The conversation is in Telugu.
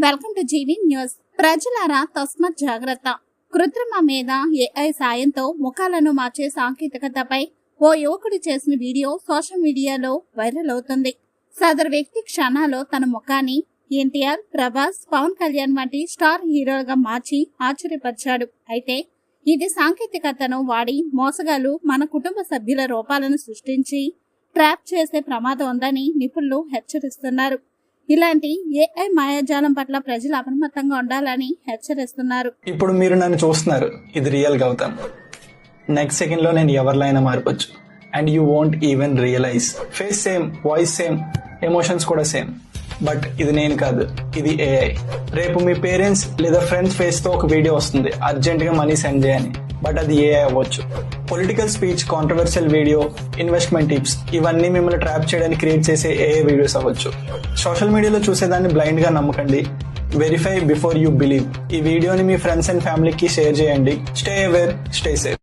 Welcome to GV news. ప్రజలారా తస్మత్ జాగ్రత్త. కృత్రిమ మీద ఏఐ సాయంతో ముఖాలను మార్చే సాంకేతికతపై ఓ యువకుడు చేసిన వీడియో సోషల్ మీడియాలో వైరల్ అవుతుంది. సదరు వ్యక్తి క్షణాల్లో తన ముఖాన్ని ఎన్టీఆర్, ప్రభాస్, పవన్ కళ్యాణ్ వంటి స్టార్ హీరోలుగా మార్చి ఆశ్చర్యపరిచాడు. అయితే ఇది సాంకేతికతను వాడి మోసగాళ్లు మన కుటుంబ సభ్యుల రూపాలను సృష్టించి ట్రాప్ చేసే ప్రమాదం ఉందని నిపుణులు హెచ్చరిస్తున్నారు. ఇలాంటి ఏఐ మాయాజాలం పట్ల ప్రజలు అప్రమత్తంగా ఉండాలని హెచ్చరిస్తున్నారు. ఇప్పుడు మీరు నన్ను చూస్తున్నారు, ఇది రియల్ గౌతమ్. నెక్స్ట్ సెకండ్ లో నేను ఎవరిలైనా మారిపోవచ్చు. And you won't even realise. Face same, voice same, emotions కూడా సేమ్. బట్ ఇది నేను కాదు, ఇది ఏఐ. రేపు మీ పేరెంట్స్ లేదా ఫ్రెండ్స్ ఫేస్ తో ఒక వీడియో వస్తుంది, అర్జెంట్ గా మనీ సెండ్ చేయని. బట్ అది ఏఐ అవ్వచ్చు. Political speech, controversial video, investment tips, ఇవన్నీ మిమ్మల్ని ట్రాప్ చేయడానికి క్రియేట్ చేసే ఏఐ వీడియోస్ అవ్వచ్చు. సోషల్ మీడియాలో చూసేదాన్ని బ్లైండ్ గా నమ్మకండి. Verify before you believe. ఈ వీడియోని మీ ఫ్రెండ్స్ అండ్ ఫ్యామిలీకి షేర్ చేయండి. Stay aware, stay safe.